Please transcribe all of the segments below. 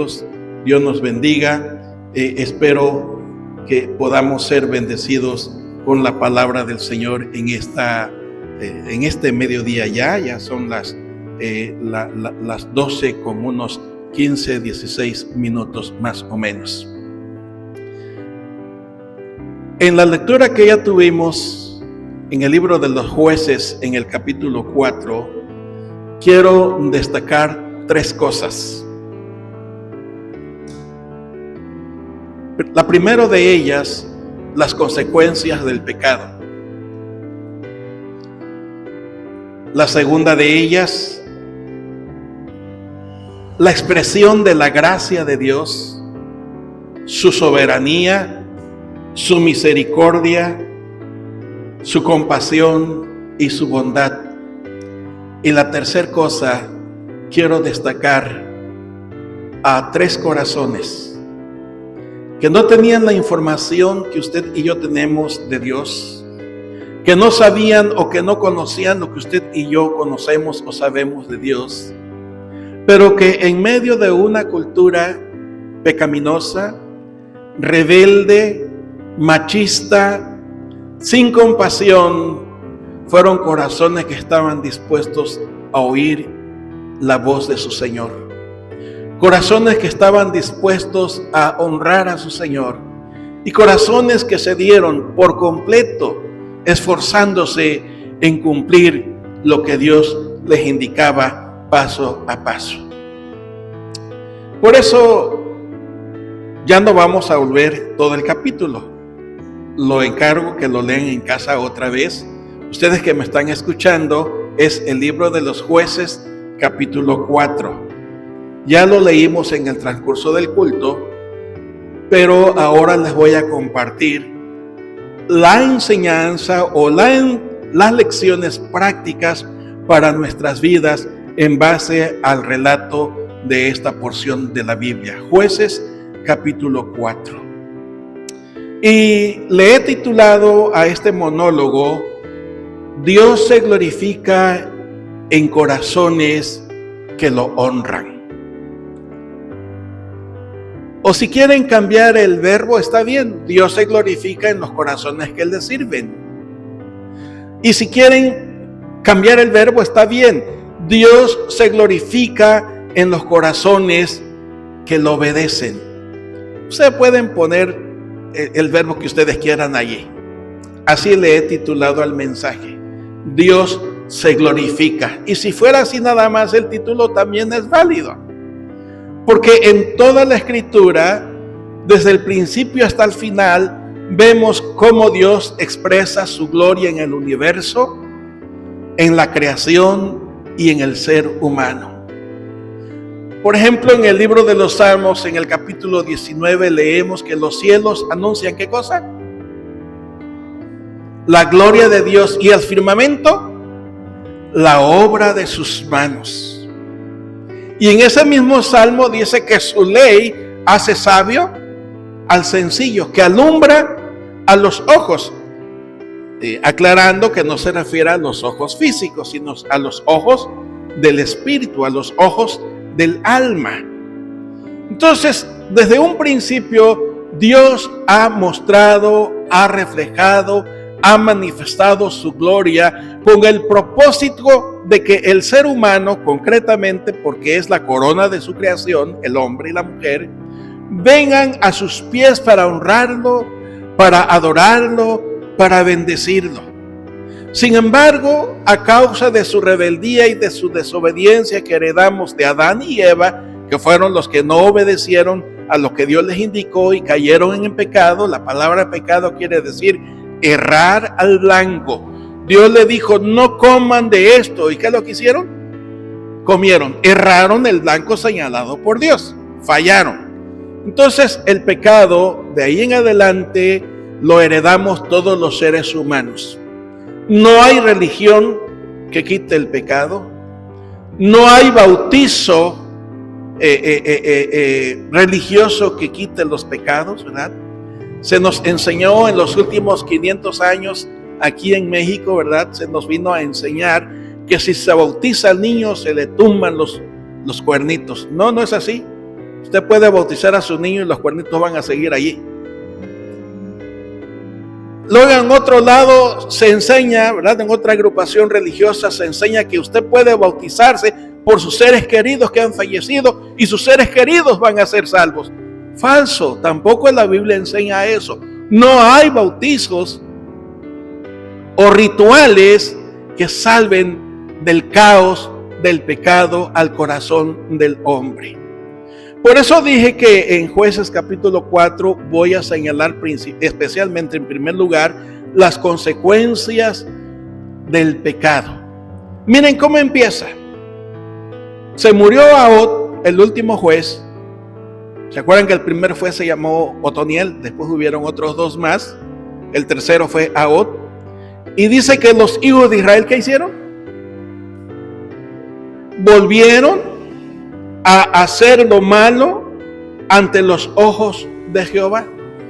hijos. Dios nos bendiga. Espero que podamos ser bendecidos con la palabra del Señor en este mediodía. Ya son las 12 con unos 15, 16 minutos más o menos. En la lectura que ya tuvimos en el libro de los Jueces, en el capítulo 4, quiero destacar 3 cosas. La primera de ellas, las consecuencias del pecado. La segunda de ellas, la expresión de la gracia de Dios, su soberanía, su misericordia, su compasión y su bondad. Y la tercera cosa, quiero destacar a 3 corazones que no tenían la información que usted y yo tenemos de Dios, que no sabían o que no conocían lo que usted y yo conocemos o sabemos de Dios, pero que en medio de una cultura pecaminosa, rebelde, machista, sin compasión, fueron corazones que estaban dispuestos a oír la voz de su Señor. Corazones que estaban dispuestos a honrar a su Señor. Y corazones que se dieron por completo, esforzándose en cumplir lo que Dios les indicaba paso a paso. Por eso, ya no vamos a volver todo el capítulo. Lo encargo que lo lean en casa otra vez. Ustedes que me están escuchando, es el libro de los Jueces, capítulo 4. Ya lo leímos en el transcurso del culto, pero ahora les voy a compartir la enseñanza o las lecciones prácticas para nuestras vidas en base al relato de esta porción de la Biblia. Jueces, capítulo 4. Y le he titulado a este monólogo, Dios se glorifica en corazones que lo honran. O si quieren cambiar el verbo, está bien. Dios se glorifica en los corazones que le sirven. Y si quieren cambiar el verbo, está bien. Dios se glorifica en los corazones que lo obedecen. Ustedes pueden poner el verbo que ustedes quieran allí. Así le he titulado al mensaje. Dios se glorifica. Y si fuera así nada más, el título también es válido. Porque en toda la Escritura, desde el principio hasta el final, vemos cómo Dios expresa su gloria en el universo, en la creación y en el ser humano. Por ejemplo, en el libro de los Salmos, en el capítulo 19, leemos que los cielos anuncian ¿qué cosa? La gloria de Dios, y el firmamento, la obra de sus manos. Y en ese mismo salmo dice que su ley hace sabio al sencillo, que alumbra a los ojos, aclarando que no se refiere a los ojos físicos, sino a los ojos del espíritu, a los ojos del alma. Entonces, desde un principio, Dios ha mostrado, ha reflejado, ha manifestado su gloria con el propósito de que el ser humano, concretamente porque es la corona de su creación, el hombre y la mujer, vengan a sus pies para honrarlo, para adorarlo, para bendecirlo. Sin embargo, a causa de su rebeldía y de su desobediencia que heredamos de Adán y Eva, que fueron los que no obedecieron a lo que Dios les indicó y cayeron en el pecado, la palabra pecado quiere decir errar al blanco. Dios le dijo, no coman de esto. ¿Y qué es lo que hicieron? Comieron, erraron el blanco señalado por Dios, fallaron. Entonces el pecado, de ahí en adelante, lo heredamos todos los seres humanos. No hay religión que quite el pecado. No hay bautizo religioso que quite los pecados, ¿verdad? Se nos enseñó en los últimos 500 años aquí en México, ¿verdad? Se nos vino a enseñar que si se bautiza al niño se le tumban los cuernitos. No, no es así. Usted puede bautizar a su niño y los cuernitos van a seguir allí. Luego en otro lado se enseña, ¿verdad? En otra agrupación religiosa se enseña que usted puede bautizarse por sus seres queridos que han fallecido y sus seres queridos van a ser salvos. Falso, tampoco la Biblia enseña eso. No hay bautizos o rituales que salven del caos, del pecado al corazón del hombre. Por eso dije que en Jueces capítulo 4 voy a señalar especialmente en primer lugar las consecuencias del pecado. Miren cómo empieza. Se murió Ahod, el último juez. ¿Se acuerdan que el primer juez se llamó Otoniel? Después hubieron otros dos más. El tercero fue Ahod. Y dice que los hijos de Israel, ¿qué hicieron? Volvieron a hacer lo malo ante los ojos de Jehová.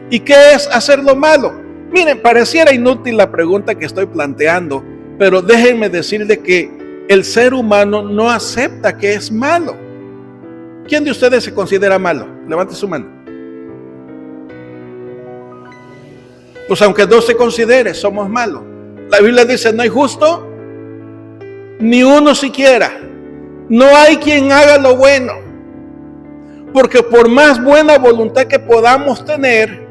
¿Y qué es hacer lo malo? Miren, pareciera inútil la pregunta que estoy planteando, pero déjenme decirle que el ser humano no acepta que es malo. ¿Quién de ustedes se considera malo? Levante su mano. Pues aunque no se considere, somos malos. La Biblia dice, no hay justo, ni uno siquiera. No hay quien haga lo bueno. Porque por más buena voluntad que podamos tener,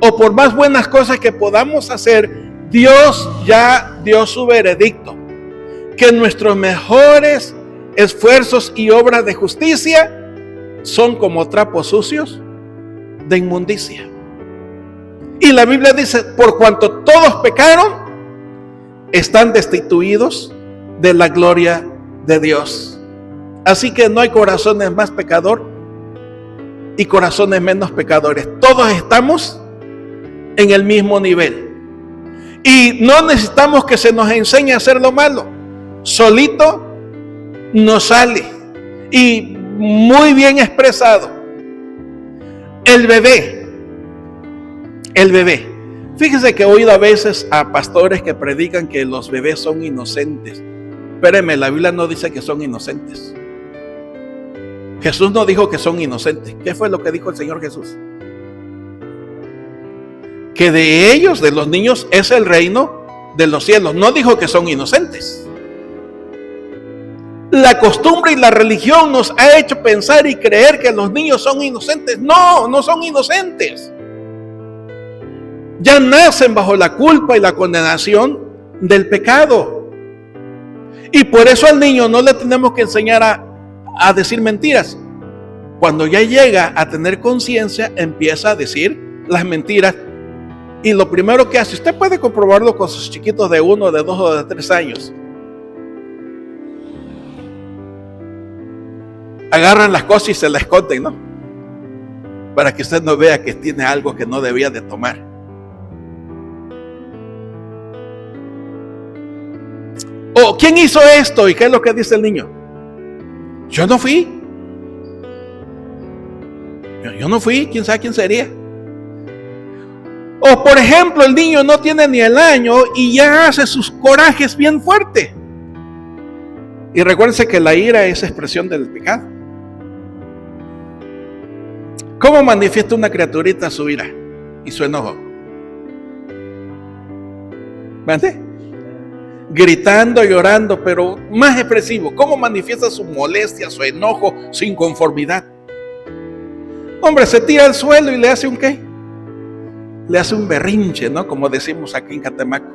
o por más buenas cosas que podamos hacer, Dios ya dio su veredicto. Que nuestros mejores esfuerzos y obras de justicia son como trapos sucios de inmundicia. Y la Biblia dice, por cuanto todos pecaron, están destituidos de la gloria de Dios. Así que no hay corazones más pecadores y corazones menos pecadores. Todos estamos en el mismo nivel. Y no necesitamos que se nos enseñe a hacer lo malo. Solito nos sale. Y muy bien expresado. El bebé. Fíjese que he oído a veces a pastores que predican que los bebés son inocentes. Espérenme, la Biblia no dice que son inocentes. Jesús no dijo que son inocentes. ¿Qué fue lo que dijo el Señor Jesús? Que de ellos, de los niños, es el reino de los cielos. No dijo que son inocentes. La costumbre y la religión nos ha hecho pensar y creer que los niños son inocentes. No, no son inocentes. Ya nacen bajo la culpa y la condenación del pecado. Y por eso al niño no le tenemos que enseñar a decir mentiras. Cuando ya llega a tener conciencia, empieza a decir las mentiras. Y lo primero que hace, usted puede comprobarlo con sus chiquitos de 1, de 2 o de 3 años. Agarran las cosas y se las esconden, ¿no? Para que usted no vea que tiene algo que no debía de tomar. Oh, ¿quién hizo esto? ¿Y qué es lo que dice el niño? Yo no fui. Yo no fui. ¿Quién sabe quién sería? O por ejemplo, el niño no tiene ni el año y ya hace sus corajes bien fuerte. Y recuérdense que la ira es expresión del pecado. ¿Cómo manifiesta una criaturita su ira y su enojo? ¿Vale? Gritando, llorando, pero más expresivo. ¿Cómo manifiesta su molestia, su enojo, su inconformidad? Hombre, se tira al suelo y le hace un ¿qué? Le hace un berrinche, ¿no? Como decimos aquí en Catemaco.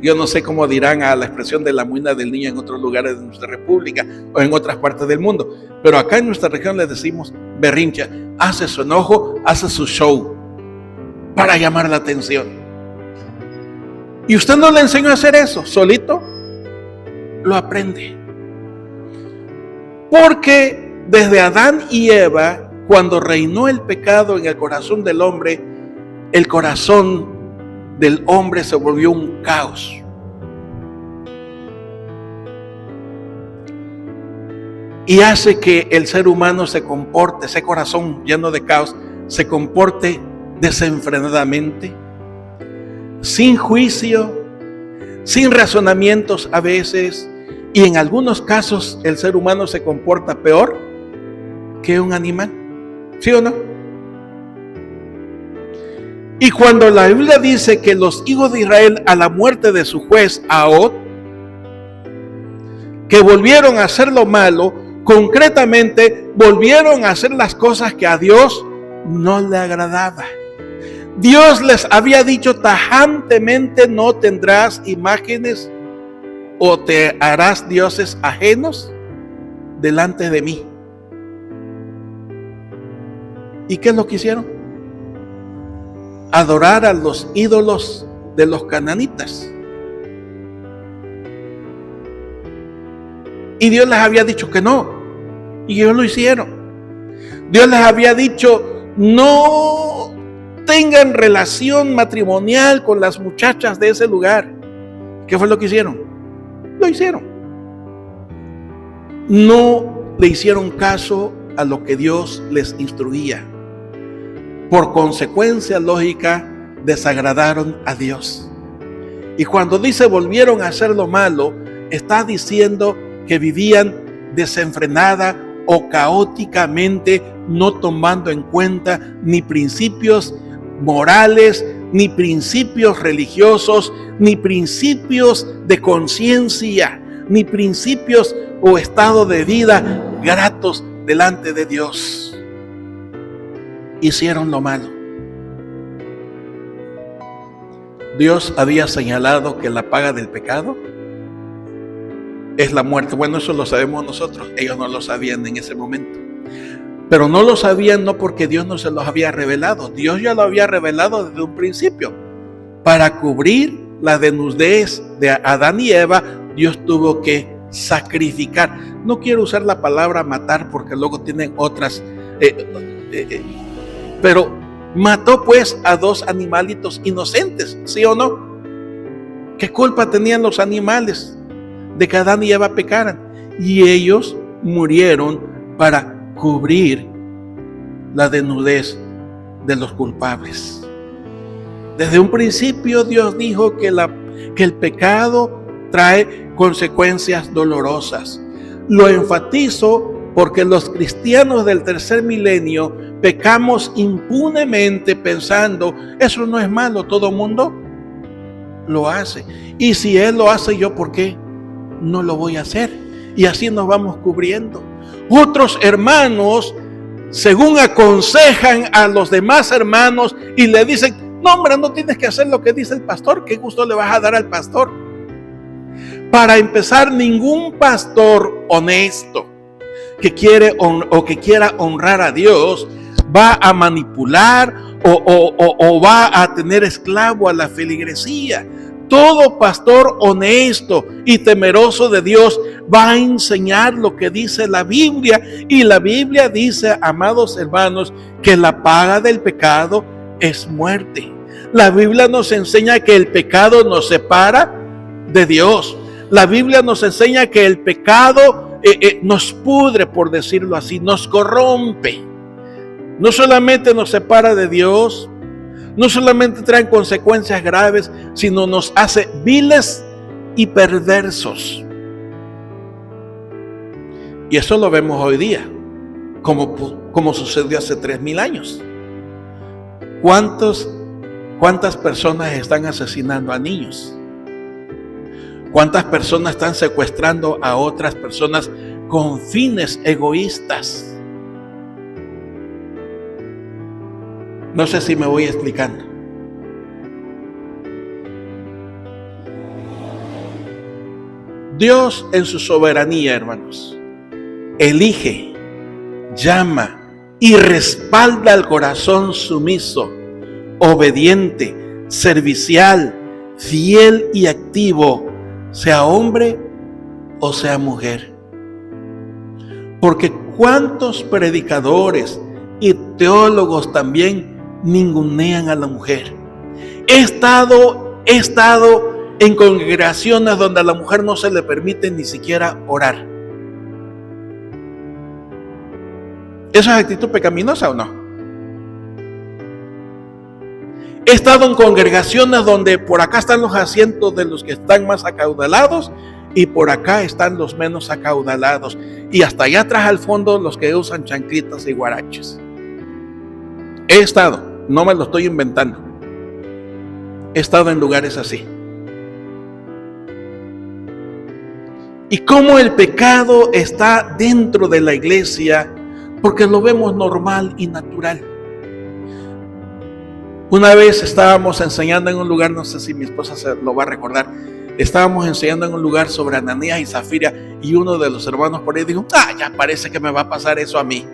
Yo no sé cómo dirán a la expresión de la muina del niño en otros lugares de nuestra república o en otras partes del mundo. Pero acá en nuestra región le decimos berrinche. Hace su enojo, hace su show para llamar la atención. Y usted no le enseñó a hacer eso, solito lo aprende. Porque desde Adán y Eva, cuando reinó el pecado en el corazón del hombre, el corazón del hombre se volvió un caos. Y hace que el ser humano se comporte, ese corazón lleno de caos, se comporte desenfrenadamente, sin juicio, sin razonamientos a veces, y en algunos casos el ser humano se comporta peor que un animal. ¿Sí o no? Y cuando la Biblia dice que los hijos de Israel, a la muerte de su juez Ahod, que volvieron a hacer lo malo, concretamente volvieron a hacer las cosas que a Dios no le agradaba. Dios les había dicho tajantemente: no tendrás imágenes o te harás dioses ajenos delante de mí. ¿Y qué es lo que hicieron? Adorar a los ídolos de los cananitas. Y Dios les había dicho que no, y ellos lo hicieron. Dios les había dicho: no tengan relación matrimonial con las muchachas de ese lugar. ¿Qué fue lo que hicieron? Lo hicieron. No le hicieron caso a lo que Dios les instruía. Por consecuencia lógica, desagradaron a Dios. Y cuando dice volvieron a hacer lo malo, está diciendo que vivían desenfrenada o caóticamente, no tomando en cuenta ni principios morales, ni principios religiosos, ni principios de conciencia, ni principios o estado de vida gratos delante de Dios. Hicieron lo malo. Dios había señalado que la paga del pecado es la muerte. Bueno, eso lo sabemos nosotros. Ellos no lo sabían en ese momento. Pero no lo sabían no porque Dios no se los había revelado. Dios ya lo había revelado desde un principio. Para cubrir la desnudez de Adán y Eva, Dios tuvo que sacrificar. No quiero usar la palabra matar porque luego tienen otras... pero mató pues a dos animalitos inocentes, ¿sí o no? ¿Qué culpa tenían los animales de que Adán y Eva pecaran? Y ellos murieron para cubrir la desnudez de los culpables. Desde un principio Dios dijo que el pecado trae consecuencias dolorosas. Lo enfatizo porque los cristianos del tercer milenio pecamos impunemente pensando: eso no es malo, todo mundo lo hace. Y si él lo hace, yo ¿por qué no lo voy a hacer? Y así nos vamos cubriendo. Otros hermanos, según aconsejan a los demás hermanos y le dicen: no, hombre, no tienes que hacer lo que dice el pastor, ¿qué gusto le vas a dar al pastor? Para empezar, ningún pastor honesto que quiere o que quiera honrar a Dios va a manipular o va a tener esclavo a la feligresía. Todo pastor honesto y temeroso de Dios va a enseñar lo que dice la Biblia. Y la Biblia dice, amados hermanos, que la paga del pecado es muerte. La Biblia nos enseña que el pecado nos separa de Dios. La Biblia nos enseña que el pecado nos pudre, por decirlo así, nos corrompe. No solamente nos separa de Dios, no solamente trae consecuencias graves, sino nos hace viles y perversos. Y eso lo vemos hoy día, como sucedió hace 3000 años. ¿Cuántas personas están asesinando a niños? ¿Cuántas personas están secuestrando a otras personas con fines egoístas? No sé si me voy explicando. Dios en su soberanía, hermanos, elige, llama y respalda al corazón sumiso, obediente, servicial, fiel y activo, sea hombre o sea mujer. Porque cuántos predicadores y teólogos también ningunean a la mujer. He estado en congregaciones donde a la mujer no se le permite ni siquiera orar. ¿Eso es actitud pecaminosa o no? He estado en congregaciones donde por acá están los asientos de los que están más acaudalados y por acá están los menos acaudalados, y hasta allá atrás al fondo los que usan chanclitas y guaraches. He estado, no me lo estoy inventando. He estado en lugares así. Y cómo el pecado está dentro de la iglesia, porque lo vemos normal y natural. Una vez estábamos enseñando en un lugar, no sé si mi esposa se lo va a recordar, estábamos enseñando en un lugar sobre Ananías y Zafira, y uno de los hermanos por ahí dijo, ya parece que me va a pasar eso a mí.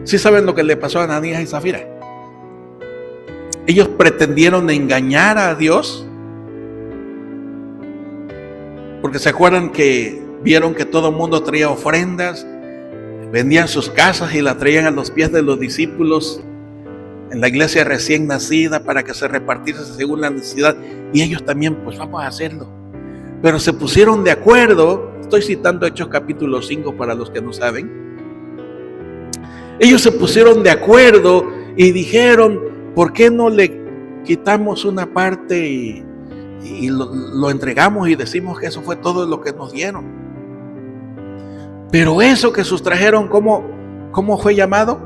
¿Sí saben lo que le pasó a Ananías y Zafira? Ellos pretendieron engañar a Dios, porque se acuerdan que vieron que todo el mundo traía ofrendas, vendían sus casas y la traían a los pies de los discípulos en la iglesia recién nacida para que se repartiese según la necesidad, y ellos también, pues vamos a hacerlo. Pero se pusieron de acuerdo, estoy citando Hechos capítulo 5 para los que no saben. Ellos se pusieron de acuerdo y dijeron, ¿por qué no le quitamos una parte y lo entregamos y decimos que eso fue todo lo que nos dieron? Pero eso que sustrajeron, ¿cómo fue llamado?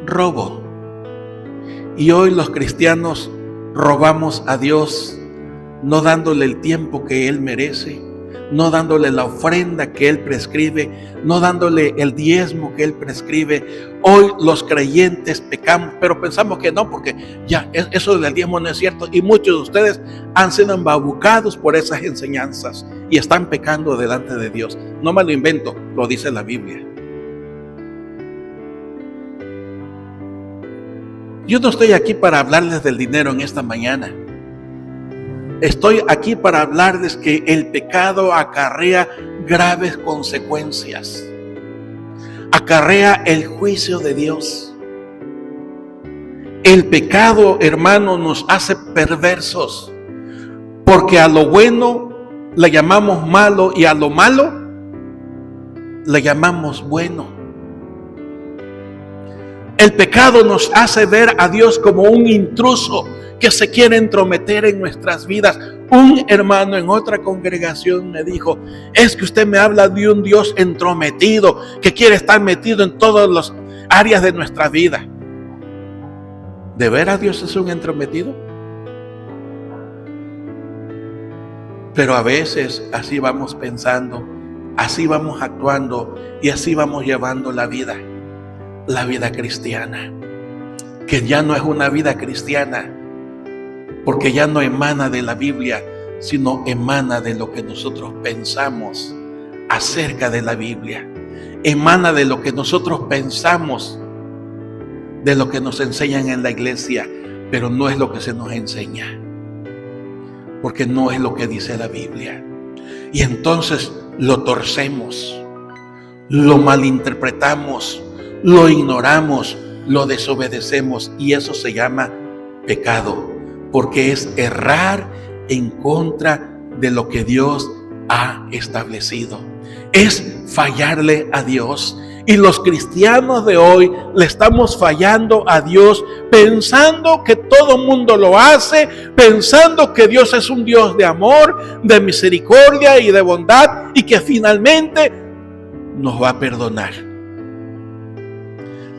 Robo. Y hoy los cristianos robamos a Dios, no dándole el tiempo que Él merece, no dándole la ofrenda que Él prescribe, no dándole el diezmo que Él prescribe. Hoy los creyentes pecamos, pero pensamos que no, porque ya eso del diezmo no es cierto, y muchos de ustedes han sido embabucados por esas enseñanzas y están pecando delante de Dios. No me lo invento, lo dice la Biblia. Yo no estoy aquí para hablarles del dinero en esta mañana. Estoy aquí para hablarles que el pecado acarrea graves consecuencias. Acarrea el juicio de Dios. El pecado, hermano, nos hace perversos, porque a lo bueno le llamamos malo y a lo malo le llamamos bueno. El pecado nos hace ver a Dios como un intruso que se quiere entrometer en nuestras vidas. Un hermano en otra congregación me dijo, es que usted me habla de un Dios entrometido que quiere estar metido en todas las áreas de nuestra vida. ¿De veras Dios es un entrometido? Pero a veces así vamos pensando, así vamos actuando y así vamos llevando la vida cristiana, que ya no es una vida cristiana, porque ya no emana de la Biblia, sino emana de lo que nosotros pensamos acerca de la Biblia, emana de lo que nosotros pensamos, de lo que nos enseñan en la iglesia, pero no es lo que se nos enseña, porque no es lo que dice la Biblia. Y entonces lo torcemos, lo malinterpretamos, lo ignoramos, lo desobedecemos, y eso se llama pecado, porque es errar en contra de lo que Dios ha establecido. Es fallarle a Dios. Y los cristianos de hoy le estamos fallando a Dios, pensando que todo mundo lo hace, pensando que Dios es un Dios de amor, de misericordia y de bondad, y que finalmente nos va a perdonar.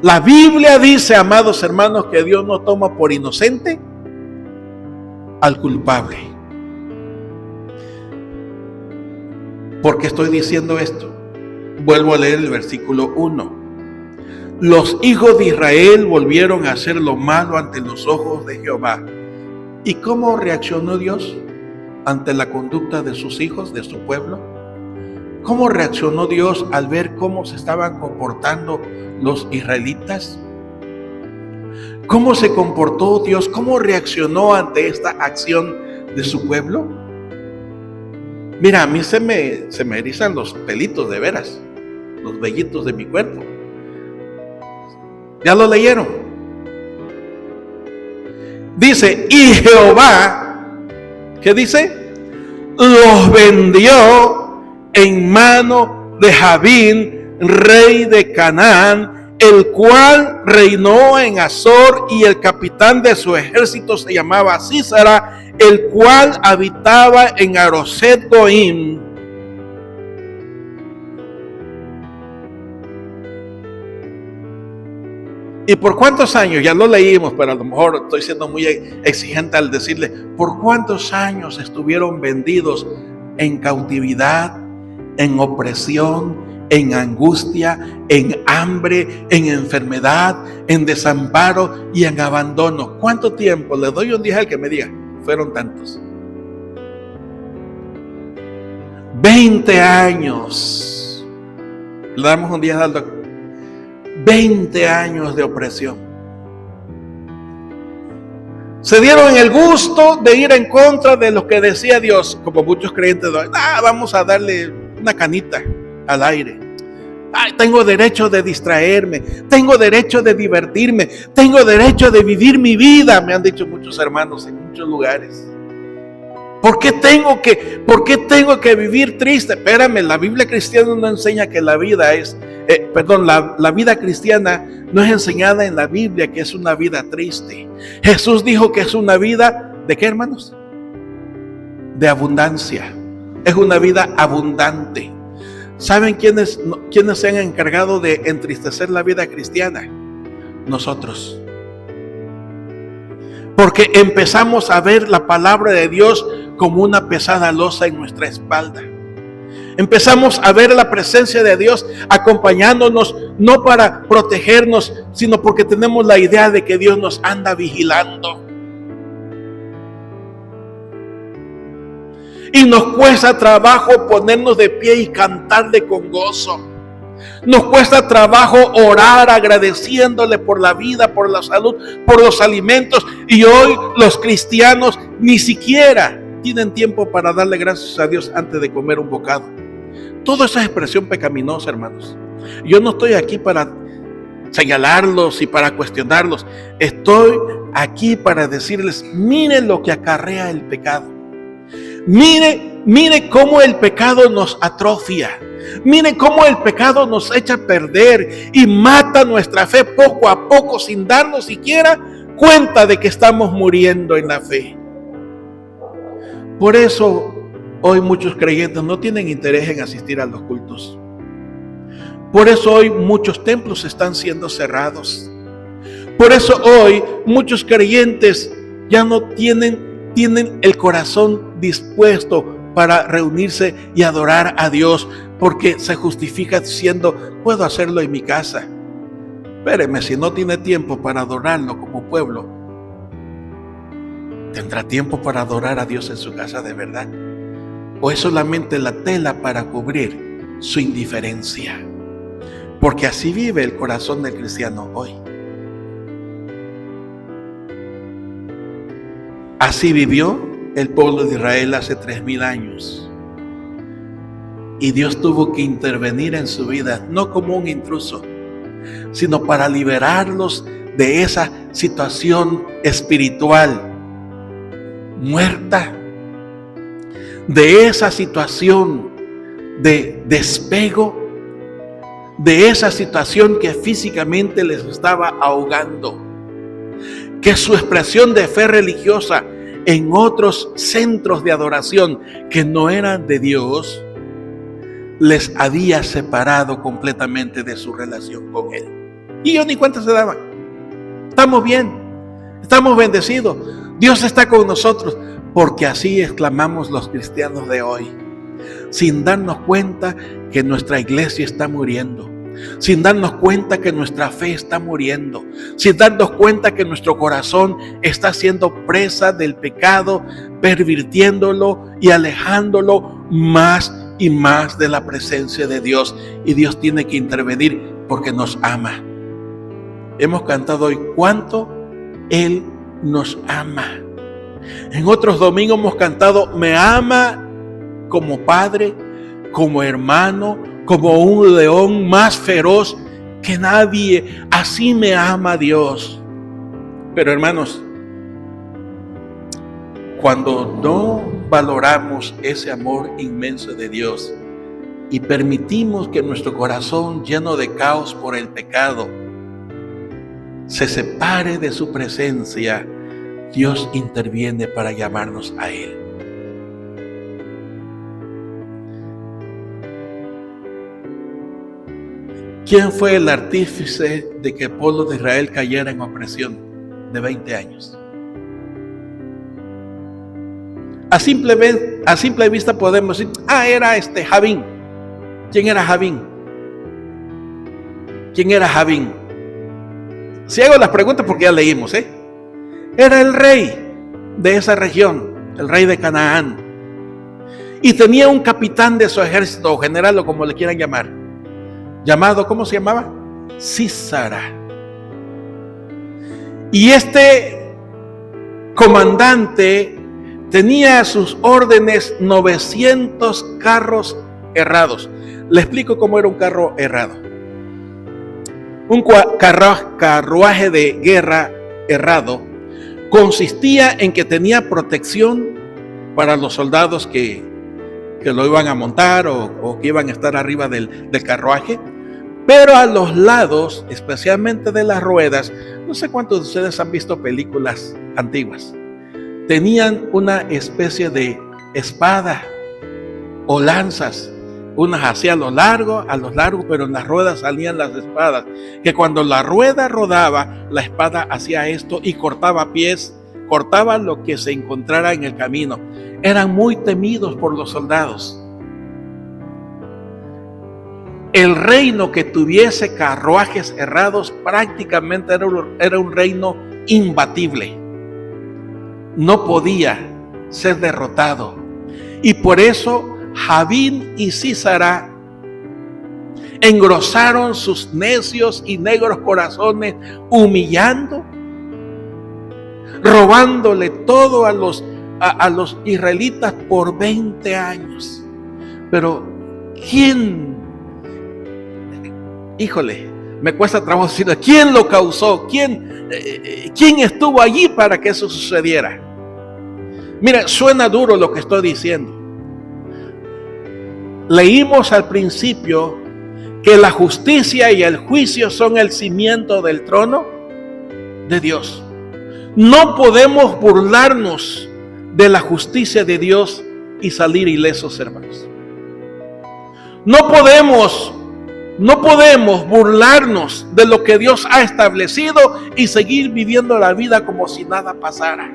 La Biblia dice, amados hermanos, que Dios no toma por inocente al culpable. ¿Por qué estoy diciendo esto? Vuelvo a leer el versículo 1. Los hijos de Israel volvieron a hacer lo malo ante los ojos de Jehová. ¿Y cómo reaccionó Dios ante la conducta de sus hijos, de su pueblo? ¿Cómo reaccionó Dios al ver cómo se estaban comportando los israelitas? ¿Cómo se comportó Dios? ¿Cómo reaccionó ante esta acción de su pueblo? Mira, a mí se me erizan los pelitos de veras, los vellitos de mi cuerpo. ¿Ya lo leyeron? Dice, y Jehová, ¿qué dice? Los vendió en mano de Jabín, rey de Canaán, el cual reinó en Azor, y el capitán de su ejército se llamaba Sísara, el cual habitaba en Aroset Goim. ¿Y por cuántos años? Ya lo leímos, pero a lo mejor estoy siendo muy exigente al decirle, ¿por cuántos años estuvieron vendidos en cautividad, en opresión, en angustia, en hambre, en enfermedad, en desamparo y en abandono? ¿Cuánto tiempo? Le doy un día al que me diga. Fueron tantos. 20 años. Le damos un día al doctor. 20 años de opresión. Se dieron el gusto de ir en contra de lo que decía Dios, como muchos creyentes. Vamos a darle una canita al aire. Tengo derecho de distraerme, tengo derecho de divertirme, tengo derecho de vivir mi vida, me han dicho muchos hermanos en muchos lugares. ¿Por qué tengo que vivir triste? Espérame, la Biblia cristiana no enseña que la vida es, la vida cristiana no es enseñada en la Biblia que es una vida triste. Jesús dijo que es una vida, ¿de qué, hermanos? De abundancia. Es una vida abundante. ¿Saben quiénes se han encargado de entristecer la vida cristiana? Nosotros. Porque empezamos a ver la palabra de Dios como una pesada losa en nuestra espalda. Empezamos a ver la presencia de Dios acompañándonos, no para protegernos, sino porque tenemos la idea de que Dios nos anda vigilando. Y nos cuesta trabajo ponernos de pie y cantarle con gozo. Nos cuesta trabajo orar agradeciéndole por la vida, por la salud, por los alimentos. Y hoy los cristianos ni siquiera tienen tiempo para darle gracias a Dios antes de comer un bocado. Toda esa expresión pecaminosa, hermanos. Yo no estoy aquí para señalarlos y para cuestionarlos. Estoy aquí para decirles, miren lo que acarrea el pecado. Mire cómo el pecado nos atrofia. Mire cómo el pecado nos echa a perder y mata nuestra fe poco a poco sin darnos siquiera cuenta de que estamos muriendo en la fe. Por eso hoy muchos creyentes no tienen interés en asistir a los cultos. Por eso hoy muchos templos están siendo cerrados. Por eso hoy muchos creyentes ya no tienen el corazón dispuesto para reunirse y adorar a Dios, porque se justifica diciendo, puedo hacerlo en mi casa. Espéreme, si no tiene tiempo para adorarlo como pueblo, ¿tendrá tiempo para adorar a Dios en su casa de verdad? ¿O es solamente la tela para cubrir su indiferencia? Porque así vive el corazón del cristiano hoy. Así vivió el pueblo de Israel hace 3000 años. Y Dios tuvo que intervenir en su vida, no como un intruso, sino para liberarlos de esa situación espiritual muerta, de esa situación de despego, de esa situación que físicamente les estaba ahogando. Que su expresión de fe religiosa en otros centros de adoración que no eran de Dios les había separado completamente de su relación con Él. Y ellos ni cuenta se daban. Estamos bien, estamos bendecidos, Dios está con nosotros, porque así exclamamos los cristianos de hoy, sin darnos cuenta que nuestra iglesia está muriendo, sin darnos cuenta que nuestra fe está muriendo, sin darnos cuenta que nuestro corazón está siendo presa del pecado, pervirtiéndolo y alejándolo más y más de la presencia de Dios. Y Dios tiene que intervenir porque nos ama. Hemos cantado hoy cuánto Él nos ama. En otros domingos hemos cantado, me ama como padre, como hermano, como un león más feroz que nadie. Así me ama Dios. Pero hermanos, cuando no valoramos ese amor inmenso de Dios y permitimos que nuestro corazón lleno de caos por el pecado se separe de su presencia, Dios interviene para llamarnos a Él. ¿Quién fue el artífice de que el pueblo de Israel cayera en opresión de 20 años? A simple vista podemos decir, era Javín. ¿Quién era Javín? ¿Quién era Javín? Si hago las preguntas porque ya leímos, Era el rey de esa región, el rey de Canaán. Y tenía un capitán de su ejército, o general, o como le quieran llamar, llamado, ¿cómo se llamaba? Sísara. Y este comandante tenía a sus órdenes 900 carros errados. Le explico cómo era un carro errado. Un carruaje de guerra errado consistía en que tenía protección para los soldados que lo iban a montar o que iban a estar arriba del carruaje, pero a los lados, especialmente de las ruedas, no sé cuántos de ustedes han visto películas antiguas, tenían una especie de espada o lanzas, unas hacia a lo largo, pero en las ruedas salían las espadas, que cuando la rueda rodaba, la espada hacía esto y cortaba pies, cortaba lo que se encontrara en el camino. Eran muy temidos por los soldados. El reino que tuviese carruajes errados prácticamente era un reino imbatible. No podía ser derrotado. Y por eso Javín y Sísara engrosaron sus necios y negros corazones, humillando, robándole todo a los israelitas por 20 años. Pero ¿quién? Híjole, me cuesta trabajo decirlo. ¿Quién lo causó? ¿Quién estuvo allí para que eso sucediera? Mira, suena duro lo que estoy diciendo. Leímos al principio que la justicia y el juicio son el cimiento del trono de Dios. No podemos burlarnos de la justicia de Dios y salir ilesos, hermanos. No podemos burlarnos de lo que Dios ha establecido y seguir viviendo la vida como si nada pasara.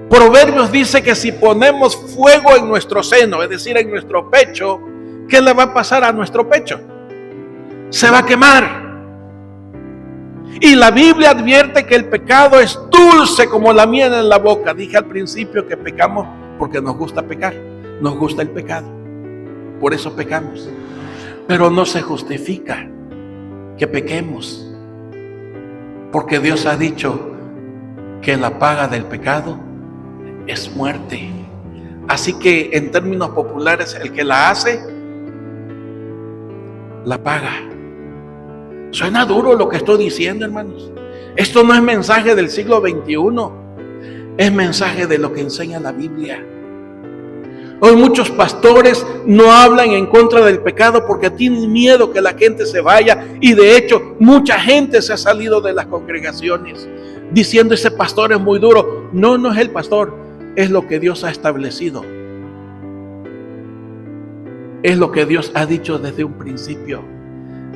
Proverbios dice que si ponemos fuego en nuestro seno, es decir, en nuestro pecho, ¿qué le va a pasar a nuestro pecho? Se va a quemar. Y la Biblia advierte que el pecado es dulce como la miel en la boca. Dije al principio que pecamos porque nos gusta pecar, nos gusta el pecado, por eso pecamos. Pero no se justifica que pequemos, porque Dios ha dicho que la paga del pecado es muerte. Así que en términos populares, el que la hace, la paga. Suena duro lo que estoy diciendo, hermanos. Esto no es mensaje del siglo XXI, es mensaje de lo que enseña la Biblia. Hoy muchos pastores no hablan en contra del pecado porque tienen miedo que la gente se vaya, y de hecho mucha gente se ha salido de las congregaciones diciendo ese pastor es muy duro. No es el pastor, es lo que Dios ha establecido. Es lo que Dios ha dicho desde un principio,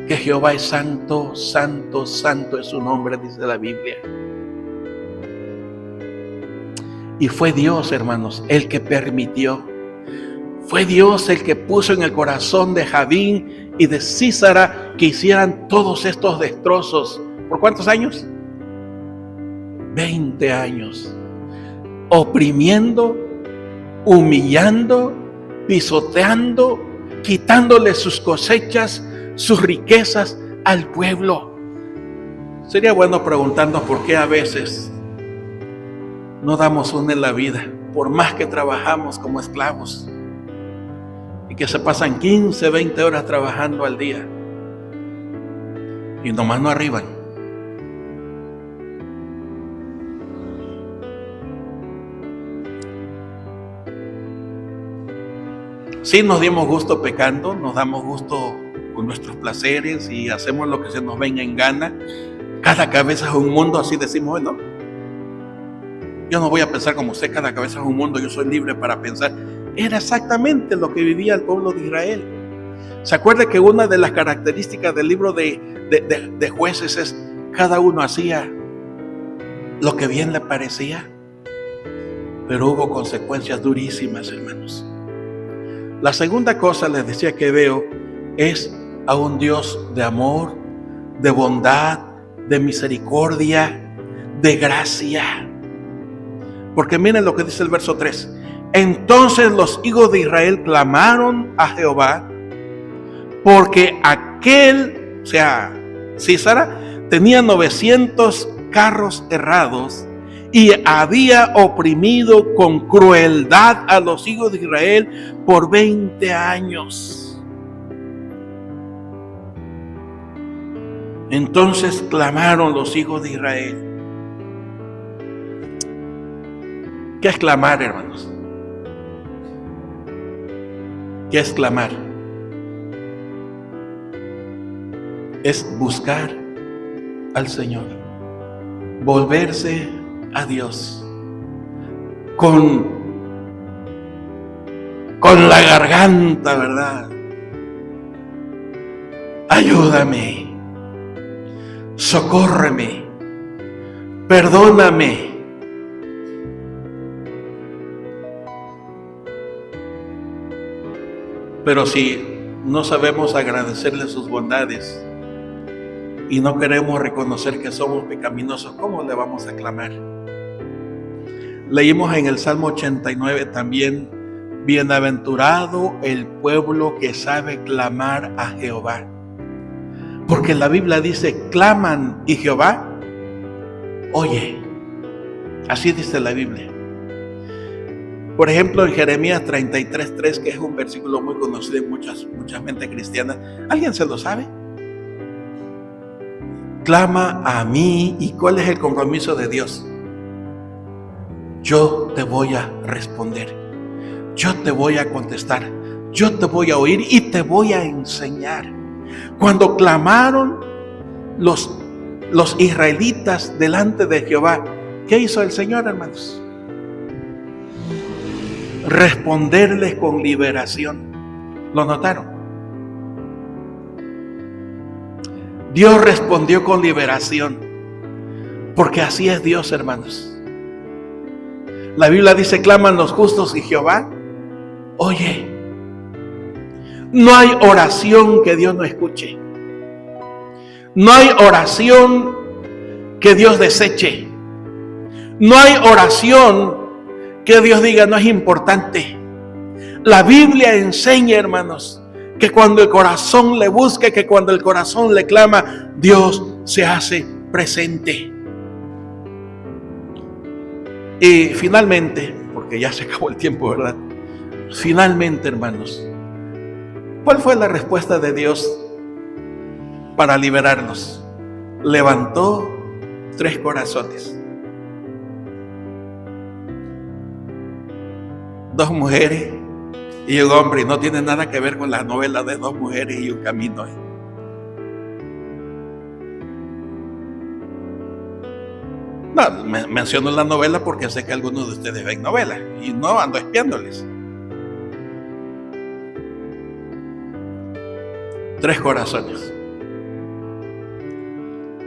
que Jehová es santo, santo, santo es su nombre, dice la Biblia. Y fue Dios, hermanos, el que permitió. Fue Dios el que puso en el corazón de Javín y de Sísara que hicieran todos estos destrozos. ¿Por cuántos años? 20 años. Oprimiendo, humillando, pisoteando, quitándole sus cosechas, sus riquezas al pueblo. Sería bueno preguntarnos por qué a veces no damos una en la vida, por más que trabajamos como esclavos y que se pasan 15, 20 horas trabajando al día y nomás no arriban. Sí, nos dimos gusto pecando, nos damos gusto con nuestros placeres y hacemos lo que se nos venga en gana. Cada cabeza es un mundo, así decimos, bueno, yo no voy a pensar como usted, cada cabeza es un mundo, yo soy libre para pensar. Era exactamente lo que vivía el pueblo de Israel. ¿Se acuerda que una de las características del libro de Jueces es cada uno hacía lo que bien le parecía? Pero hubo consecuencias durísimas, hermanos. La segunda cosa, les decía, que veo es a un Dios de amor, de bondad, de misericordia, de gracia. Porque miren lo que dice el verso 3. Entonces los hijos de Israel clamaron a Jehová, porque aquel, o sea, Císara, tenía 900 carros errados y había oprimido con crueldad a los hijos de Israel por 20 años. Entonces clamaron los hijos de Israel. ¿Qué es clamar, hermanos? ¿Qué es clamar? Es buscar al Señor, volverse a Dios con la garganta, ¿verdad? Ayúdame, socórreme, perdóname. Pero si no sabemos agradecerle sus bondades y no queremos reconocer que somos pecaminosos, ¿cómo le vamos a clamar? Leímos en el Salmo 89 también: bienaventurado el pueblo que sabe clamar a Jehová. Porque la Biblia dice: claman y Jehová oye. Así dice la Biblia. Por ejemplo, en Jeremías 33:3, que es un versículo muy conocido en mucha mente cristiana. ¿Alguien se lo sabe? Clama a mí. ¿Y cuál es el compromiso de Dios? Yo te voy a responder. Yo te voy a contestar. Yo te voy a oír y te voy a enseñar. Cuando clamaron los israelitas delante de Jehová, ¿qué hizo el Señor, hermanos? Responderles con liberación. ¿Lo notaron? Dios respondió con liberación, porque así es Dios, hermanos. La Biblia dice: claman los justos y Jehová oye. No hay oración que Dios no escuche. No hay oración que Dios deseche. No hay oración que Dios diga no es importante. La Biblia enseña, hermanos, que cuando el corazón le busca, que cuando el corazón le clama, Dios se hace presente. Y finalmente, porque ya se acabó el tiempo, ¿verdad? Finalmente, hermanos, ¿cuál fue la respuesta de Dios para liberarnos? Levantó 3 corazones. 2 mujeres y un hombre. Y no tiene nada que ver con la novela de 2 mujeres y un camino. No, menciono la novela porque sé que algunos de ustedes ven novelas y no ando espiándoles. 3 corazones.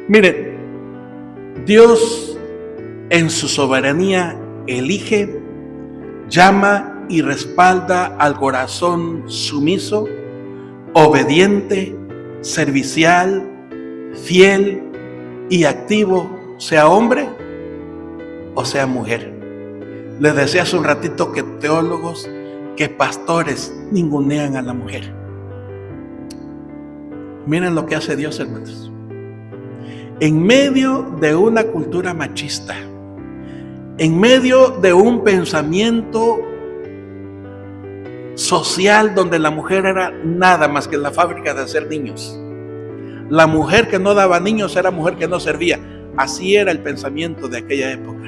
Miren, Dios en su soberanía elige, llama y respalda al corazón sumiso, obediente, servicial, fiel y activo, sea hombre o sea mujer. Les decía hace un ratito que teólogos, que pastores ningunean a la mujer. Miren lo que hace Dios, hermanos. En medio de una cultura machista, en medio de un pensamiento social donde la mujer era nada más que la fábrica de hacer niños. La mujer que no daba niños era mujer que no servía. Así era el pensamiento de aquella época.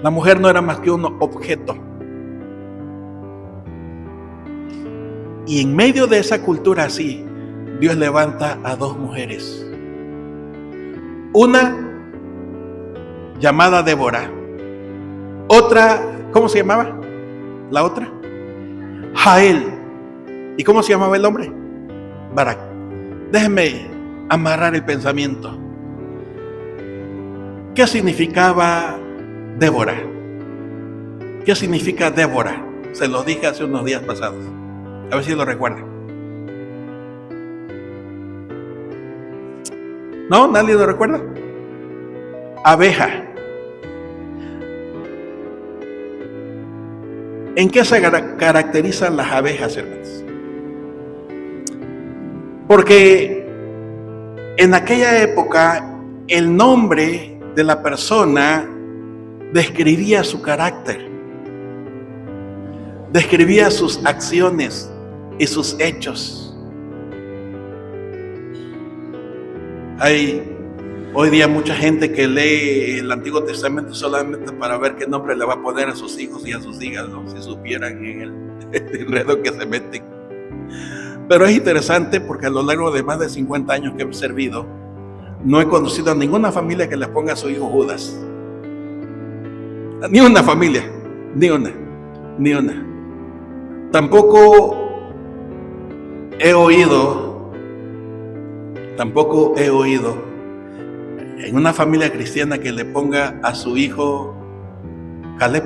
La mujer no era más que un objeto. Y en medio de esa cultura así, Dios levanta a 2 mujeres. Una llamada Débora. Otra, ¿cómo se llamaba? La otra, Jael. ¿Y cómo se llamaba el hombre? Barak. Déjenme amarrar el pensamiento. ¿Qué significaba Débora? ¿Qué significa Débora? Se lo dije hace unos días pasados. A ver si lo recuerdan. ¿No? ¿Nadie lo recuerda? Abeja. ¿En qué se caracterizan las abejas, hermanos? Porque en aquella época el nombre de la persona describía su carácter, describía sus acciones y sus hechos. Hay hoy día mucha gente que lee el Antiguo Testamento solamente para ver qué nombre le va a poner a sus hijos y a sus hijas, ¿no? Si supieran en el enredo que se meten. Pero es interesante porque a lo largo de más de 50 años que he servido, no he conocido a ninguna familia que le ponga a su hijo Judas. Ni una familia, ni una. Tampoco he oído en una familia cristiana que le ponga a su hijo Caleb.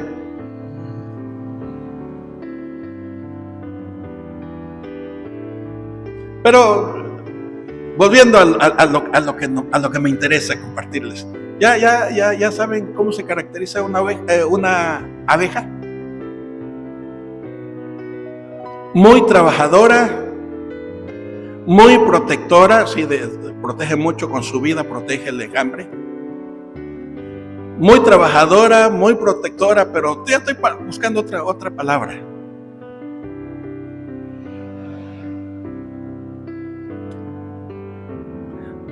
Pero volviendo a lo que me interesa compartirles, ya saben cómo se caracteriza una abeja. Muy trabajadora, muy protectora, sí, protege mucho con su vida, protege el enjambre. Muy trabajadora, muy protectora, pero ya estoy buscando otra palabra.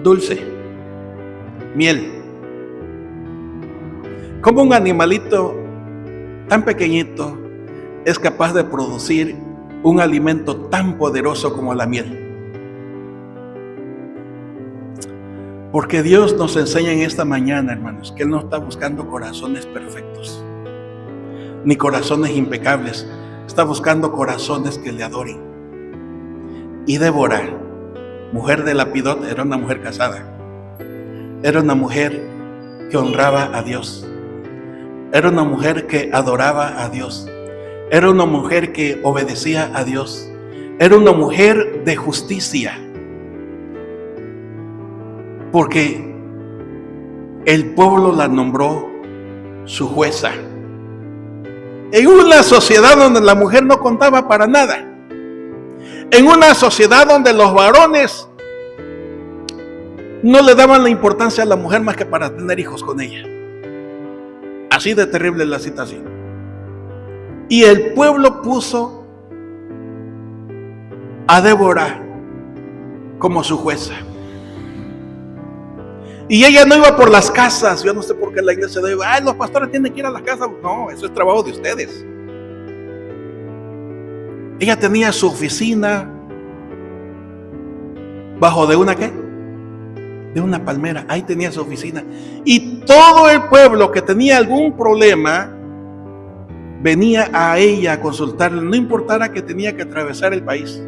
Dulce, miel. Como un animalito tan pequeñito es capaz de producir un alimento tan poderoso como la miel. Porque Dios nos enseña en esta mañana, hermanos, que Él no está buscando corazones perfectos, ni corazones impecables. Está buscando corazones que le adoren. Y Débora, mujer de Lapidot, era una mujer casada. Era una mujer que honraba a Dios. Era una mujer que adoraba a Dios. Era una mujer que obedecía a Dios. Era una mujer de justicia. Porque el pueblo la nombró su jueza. En una sociedad donde la mujer no contaba para nada. En una sociedad donde los varones no le daban la importancia a la mujer más que para tener hijos con ella. Así de terrible es la situación. Y el pueblo puso a Débora como su jueza. Y ella no iba por las casas. Yo no sé por qué la iglesia dice, los pastores tienen que ir a las casas. No, eso es trabajo de ustedes. Ella tenía su oficina bajo de una ¿qué? De una palmera. Ahí tenía su oficina. Y todo el pueblo que tenía algún problema venía a ella a consultarle. No importara que tenía que atravesar el país.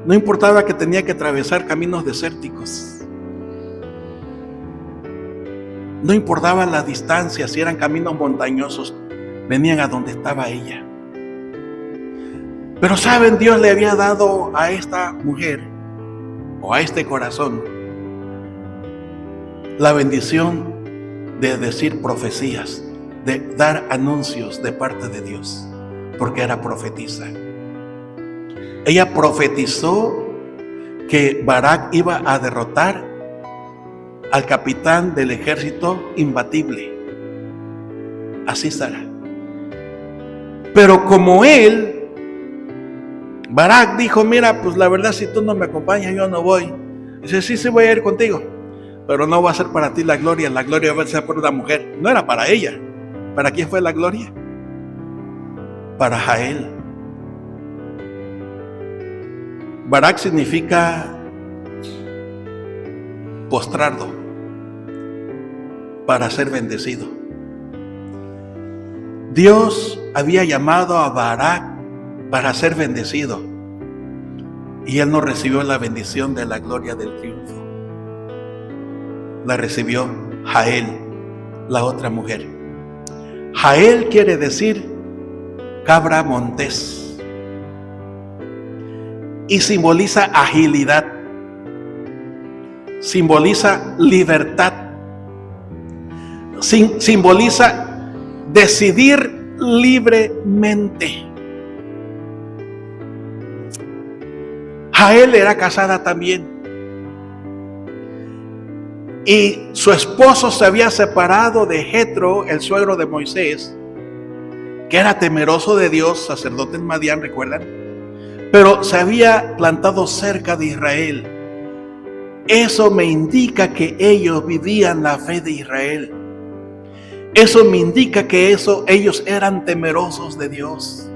No importaba que tenía que atravesar caminos desérticos. No importaba la distancia, si eran caminos montañosos, venían a donde estaba ella. Pero saben, Dios le había dado a esta mujer, o a este corazón, la bendición de decir profecías, de dar anuncios de parte de Dios, porque era profetisa. Ella profetizó que Barak iba a derrotar al capitán del ejército imbatible, a Sísara. Pero como él, Barak dijo, mira, pues la verdad, si tú no me acompañas, yo no voy. Dice, sí voy a ir contigo, pero no va a ser para ti la gloria va a ser por una mujer. No era para ella. ¿Para quién fue la gloria? Para Jael. Barak significa postrado, para ser bendecido. Dios había llamado a Barak para ser bendecido. Y él no recibió la bendición de la gloria del triunfo. La recibió Jael, la otra mujer. Jael quiere decir cabra montés y simboliza agilidad, simboliza libertad, simboliza decidir libremente. Jael era casada también y su esposo se había separado de Jetro, el suegro de Moisés, que era temeroso de Dios, sacerdote en Madián, ¿recuerdan? Pero se había plantado cerca de Israel. Eso me indica que ellos vivían la fe de Israel. Eso me indica que ellos eran temerosos de Dios.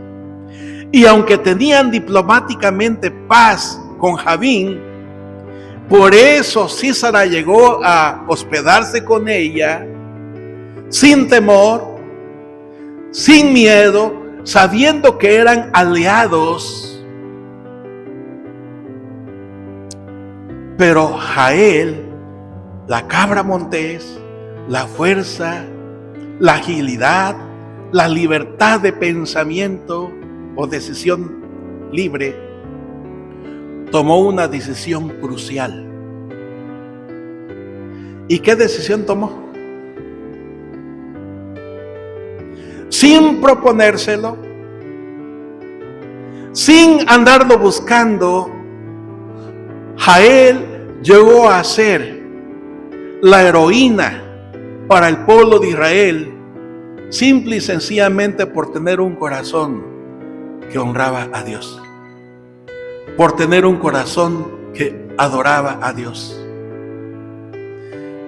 Y aunque tenían diplomáticamente paz con Javín, por eso Sísara llegó a hospedarse con ella sin temor, sin miedo, sabiendo que eran aliados. Pero Jael, la cabra montés, la fuerza, la agilidad, la libertad de pensamiento o decisión libre, tomó una decisión crucial. ¿Y qué decisión tomó? Sin proponérselo, sin andarlo buscando, Jael llegó a ser la heroína para el pueblo de Israel, simple y sencillamente por tener un corazón que honraba a Dios, por tener un corazón que adoraba a Dios.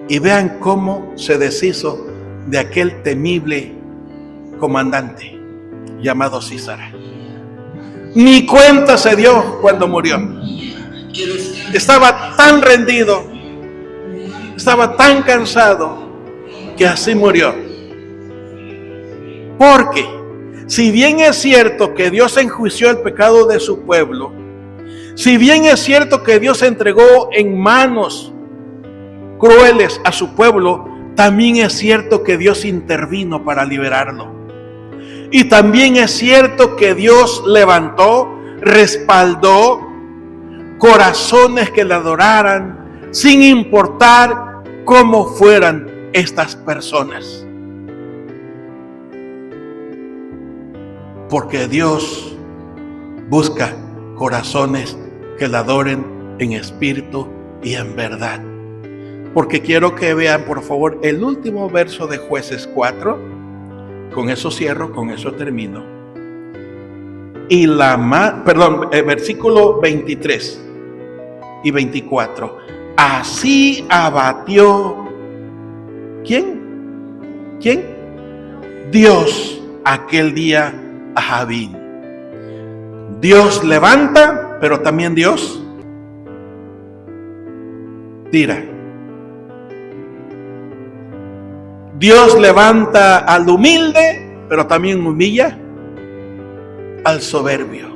Y vean cómo se deshizo de aquel temible comandante llamado Sísara. Ni cuenta se dio cuando murió. Estaba tan rendido, estaba tan cansado, que así murió. Porque si bien es cierto que Dios enjuició el pecado de su pueblo, si bien es cierto que Dios entregó en manos crueles a su pueblo, también es cierto que Dios intervino para liberarlo. Y también es cierto que Dios levantó, respaldó corazones que le adoraran, sin importar cómo fueran estas personas. Porque Dios busca corazones que le adoren en espíritu y en verdad. Porque quiero que vean, por favor, el último verso de Jueces 4. Con eso cierro, con eso termino. Y versículo 23 y 24. Así abatió, ¿quién? Dios aquel día a Javín. Dios levanta, pero también Dios tira. Dios levanta al humilde, pero también humilla al soberbio.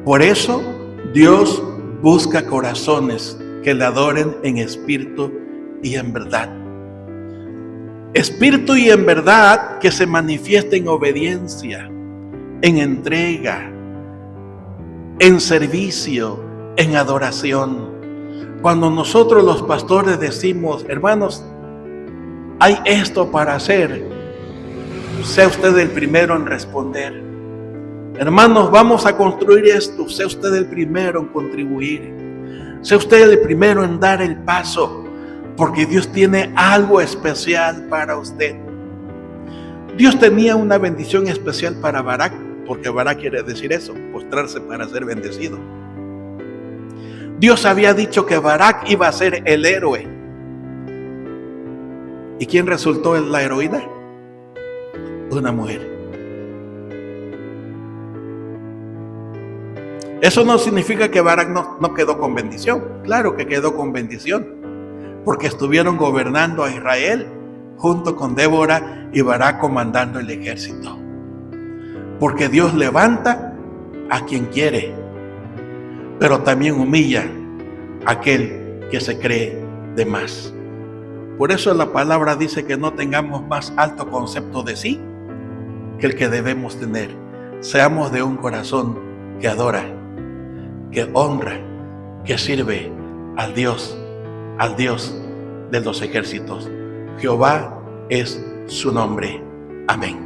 Por eso Dios busca corazones que le adoren en espíritu y en verdad. Espíritu y en verdad que se manifiesta en obediencia, en entrega, en servicio, en adoración. Cuando nosotros los pastores decimos, hermanos, hay esto para hacer, sea usted el primero en responder. Hermanos, vamos a construir esto, sea usted el primero en contribuir. Sea usted el primero en dar el paso, porque Dios tiene algo especial para usted. Dios tenía una bendición especial para Barak, porque Barak quiere decir eso, postrarse para ser bendecido. Dios había dicho que Barak iba a ser el héroe. ¿Y quién resultó la heroína? Una mujer. Eso no significa que Barak no quedó con bendición. Claro que quedó con bendición, porque estuvieron gobernando a Israel junto con Débora y Barak comandando el ejército. porque Dios levanta a quien quiere, pero también humilla a aquel que se cree de más. Por eso la palabra dice que no tengamos más alto concepto de sí que el que debemos tener. Seamos de un corazón que adora, que honra, que sirve al Dios de los ejércitos. Jehová es su nombre. Amén.